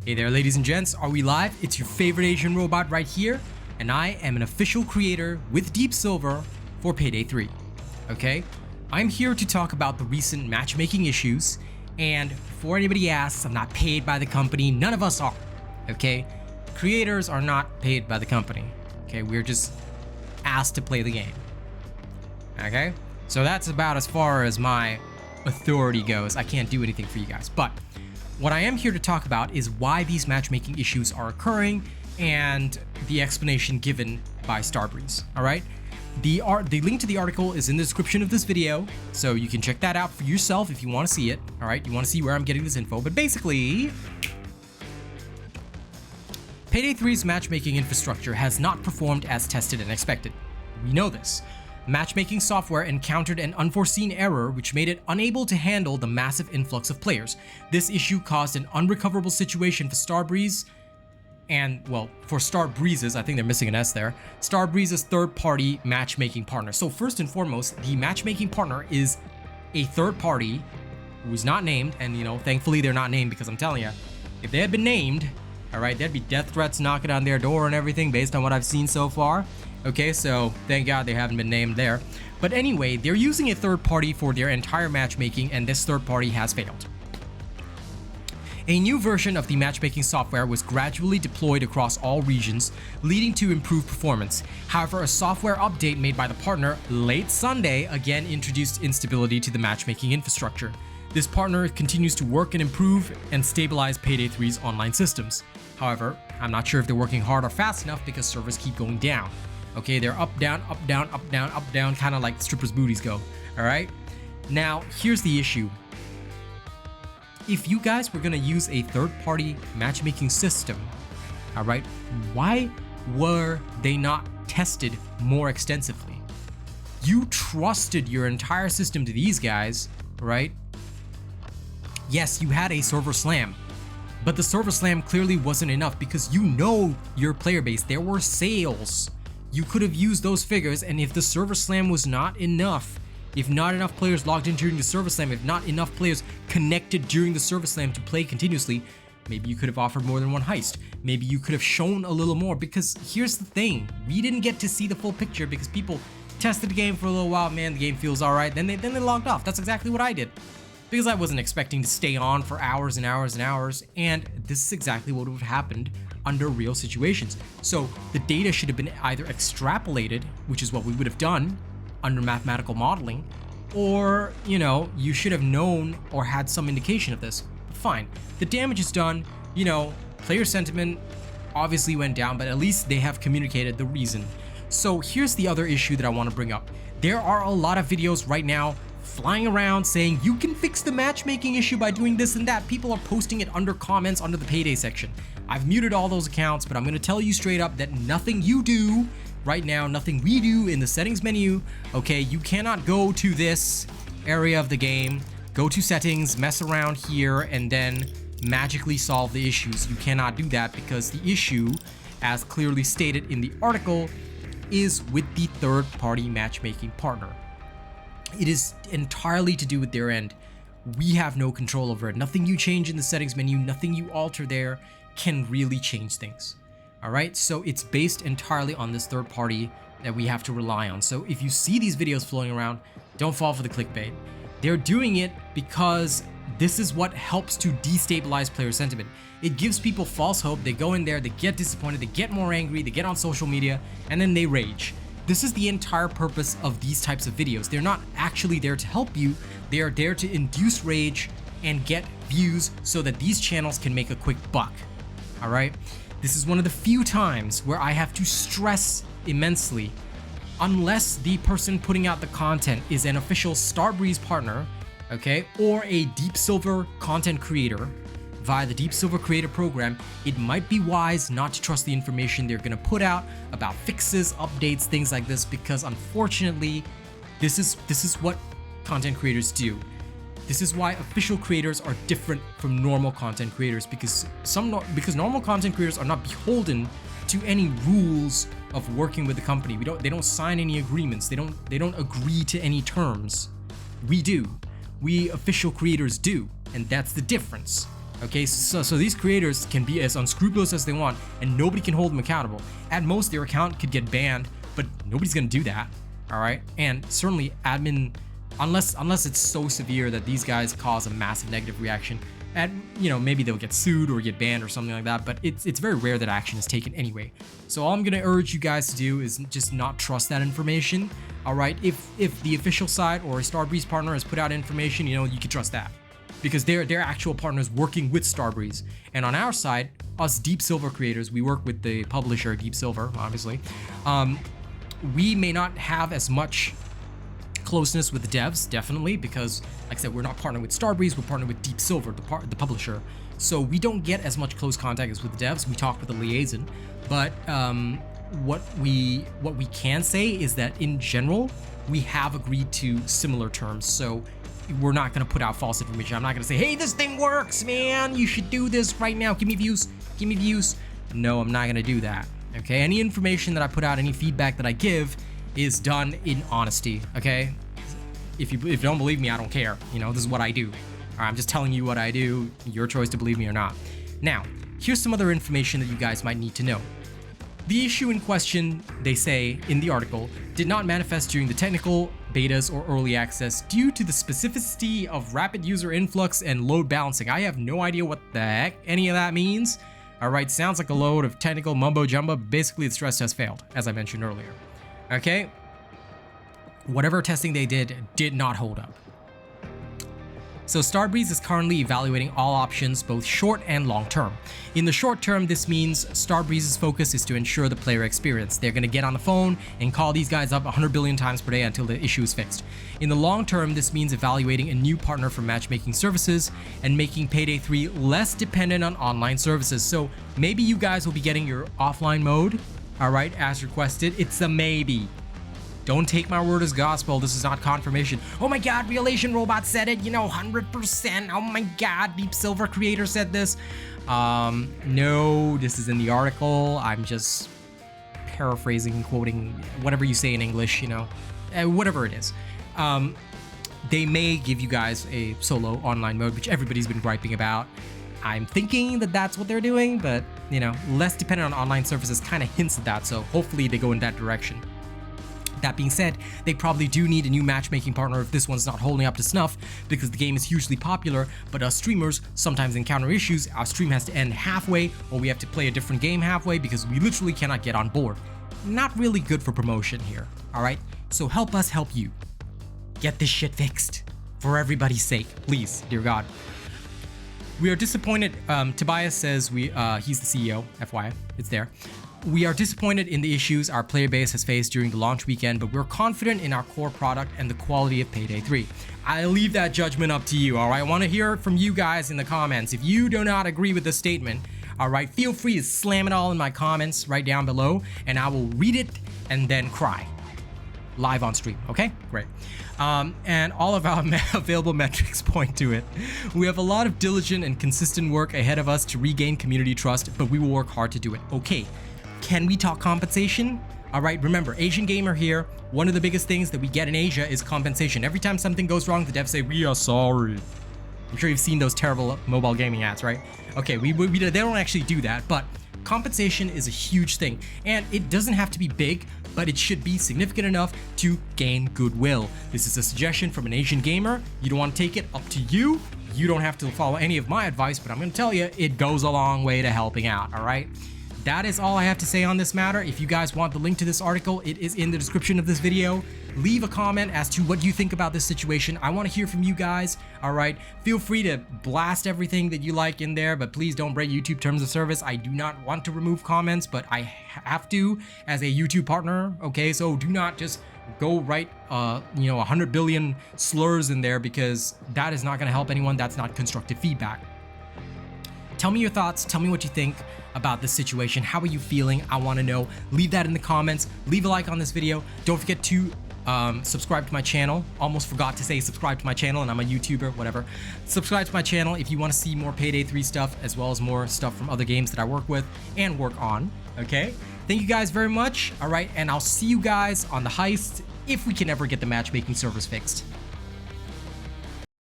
Hey there, ladies and gents, are we live? It's your favorite Asian robot right here, and I am an official creator with Deep Silver for Payday 3. Okay? I'm here to talk about the recent matchmaking issues, and before anybody asks, I'm not paid by the company. None of us are. Okay? Creators are not paid by the company. Okay? We're just asked to play the game. Okay? So that's about as far as my authority goes. I can't do anything for you guys, but what I am here to talk about is why these matchmaking issues are occurring and the explanation given by Starbreeze. All right, the link to the article is in the description of this video, so you can check that out for yourself if you want to see it. All right, you want to see where I'm getting this info, but basically, Payday 3's matchmaking infrastructure has not performed as tested and expected. We know this. Matchmaking software encountered an unforeseen error which made it unable to handle the massive influx of players. This issue caused an unrecoverable situation for Starbreeze and, well, for Starbreeze's, I think they're missing an S there, Starbreeze's third-party matchmaking partner. So first and foremost, the matchmaking partner is a third party who is not named, and you know, thankfully they're not named, because I'm telling you, if they had been named, all right, there'd be death threats knocking on their door and everything based on what I've seen so far. Okay, so thank God they haven't been named there. But anyway, they're using a third party for their entire matchmaking, and this third party has failed. A new version of the matchmaking software was gradually deployed across all regions, leading to improved performance. However, a software update made by the partner late Sunday again introduced instability to the matchmaking infrastructure. This partner continues to work and improve and stabilize Payday 3's online systems. However, I'm not sure if they're working hard or fast enough because servers keep going down. Okay, they're up, down, up, down, up, down, up, down, kind of like strippers' booties go. All right. Now, here's the issue. If you guys were going to use a third-party matchmaking system, all right, why were they not tested more extensively? You trusted your entire system to these guys, right? Yes, you had a server slam, but the server slam clearly wasn't enough because you know your player base. There were sales. You could have used those figures, and if the server slam was not enough, if not enough players logged in during the server slam, if not enough players connected during the server slam to play continuously, maybe you could have offered more than one heist. Maybe you could have shown a little more, because here's the thing. We didn't get to see the full picture because people tested the game for a little while. Man, the game feels all right. Then they logged off. That's exactly what I did, because I wasn't expecting to stay on for hours and hours and hours, and this is exactly what would have happened under real situations. So the data should have been either extrapolated, which is what we would have done under mathematical modeling, or, you know, you should have known or had some indication of this. But fine, the damage is done. You know, player sentiment obviously went down, but at least they have communicated the reason. So here's the other issue that I want to bring up. There are a lot of videos right now flying around saying you can fix the matchmaking issue by doing this and that. People are posting it under comments under the Payday section. I've muted all those accounts, but I'm going to tell you straight up that nothing you do right now, nothing we do in the settings menu, okay, you cannot go to this area of the game, go to settings, mess around here, and then magically solve the issues. You cannot do that because the issue, as clearly stated in the article, is with the third-party matchmaking partner. It is entirely to do with their end. We have no control over it. Nothing you change in the settings menu, nothing you alter there can really change things. All right, so it's based entirely on this third party that we have to rely on. So if you see these videos floating around, don't fall for the clickbait. They're doing it because this is what helps to destabilize player sentiment. It gives people false hope. They go in there, they get disappointed, they get more angry, they get on social media, and then they rage. This is the entire purpose of these types of videos. They're not actually there to help you. They are there to induce rage and get views so that these channels can make a quick buck. All right? This is one of the few times where I have to stress immensely, unless the person putting out the content is an official Starbreeze partner, okay, or a Deep Silver content creator via the Deep Silver Creator Program, it might be wise not to trust the information they're going to put out about fixes, updates, things like this, because unfortunately, this is what content creators do. This is why official creators are different from normal content creators, because normal content creators are not beholden to any rules of working with the company. They don't sign any agreements. They don't agree to any terms. We do. We official creators do, and that's the difference. Okay, so these creators can be as unscrupulous as they want, and nobody can hold them accountable. At most, their account could get banned, but nobody's gonna do that. All right, and certainly admin, unless it's so severe that these guys cause a massive negative reaction, and maybe they'll get sued or get banned or something like that. But it's very rare that action is taken anyway. So all I'm gonna urge you guys to do is just not trust that information. All right, if the official site or a Starbreeze partner has put out information, you can trust that, because they're actual partners working with Starbreeze. And on our side, us Deep Silver creators, we work with the publisher Deep Silver, obviously. We may not have as much closeness with the devs, definitely, because like I said, we're not partnered with Starbreeze, we're partnered with Deep Silver, the publisher. So we don't get as much close contact as with the devs. We talk with the liaison, but what we can say is that in general, we have agreed to similar terms. So we're not going to put out false information. I'm not going to say, hey, this thing works, man, you should do this right now, give me views. No, I'm not going to do that. Okay, any information that I put out, any feedback that I give is done in honesty. Okay, if you don't believe me, I don't care. This is what I do. I'm just telling you what I do. Your choice to believe me or not. Now, here's some other information that you guys might need to know. The issue in question, they say in the article, did not manifest during the technical betas or early access due to the specificity of rapid user influx and load balancing. I have no idea what the heck any of that means. All right, sounds like a load of technical mumbo jumbo. Basically, the stress test failed, as I mentioned earlier. Okay, whatever testing they did not hold up. So Starbreeze is currently evaluating all options, both short and long term. In the short term, this means Starbreeze's focus is to ensure the player experience. They're going to get on the phone and call these guys up 100 billion times per day until the issue is fixed. In the long term, this means evaluating a new partner for matchmaking services and making Payday 3 less dependent on online services. So maybe you guys will be getting your offline mode, all right, as requested. It's a maybe. Don't take my word as gospel. This is not confirmation. Oh my god, RealAsianRobot said it, 100%. Oh my god, Deep Silver creator said this. No, this is in the article. I'm just paraphrasing, quoting, whatever you say in English, whatever it is. They may give you guys a solo online mode, which everybody's been griping about. I'm thinking that that's what they're doing, but, less dependent on online services kind of hints at that, so hopefully they go in that direction. That being said, they probably do need a new matchmaking partner if this one's not holding up to snuff, because the game is hugely popular, but us streamers sometimes encounter issues. Our stream has to end halfway, or we have to play a different game halfway because we literally cannot get on board. Not really good for promotion here, alright? So help us help you. Get this shit fixed. For everybody's sake, please, dear God. We are disappointed. Tobias says he's the CEO, FYI, it's there. We are disappointed in the issues our player base has faced during the launch weekend, but we're confident in our core product and the quality of Payday 3. I leave that judgment up to you, all right? I want to hear from you guys in the comments. If you do not agree with the statement, all right, feel free to slam it all in my comments right down below, and I will read it and then cry. Live on stream, okay? Great. And all of our available metrics point to it. We have a lot of diligent and consistent work ahead of us to regain community trust, but we will work hard to do it. Okay. Can we talk compensation? All right, remember, Asian gamer here, one of the biggest things that we get in Asia is compensation. Every time something goes wrong, the devs say, we are sorry. I'm sure you've seen those terrible mobile gaming ads, right? Okay, they don't actually do that, but compensation is a huge thing. And it doesn't have to be big, but it should be significant enough to gain goodwill. This is a suggestion from an Asian gamer. You don't want to take it, up to you. You don't have to follow any of my advice, but I'm going to tell you, it goes a long way to helping out, all right? That is all I have to say on this matter. If you guys want the link to this article, it is in the description of this video. Leave a comment as to what you think about this situation. I want to hear from you guys, all right? Feel free to blast everything that you like in there, but please don't break YouTube terms of service. I do not want to remove comments, but I have to as a YouTube partner, okay? So do not just go write 100 billion slurs in there, because that is not going to help anyone. That's not constructive feedback. Tell me your thoughts. Tell me what you think about this situation. How are you feeling? I want to know. Leave that in the comments. Leave a like on this video. Don't forget to subscribe to my channel. Almost forgot to say subscribe to my channel, and I'm a YouTuber, whatever. Subscribe to my channel if you want to see more Payday 3 stuff, as well as more stuff from other games that I work with and work on, okay? Thank you guys very much, all right? And I'll see you guys on the heist if we can ever get the matchmaking servers fixed.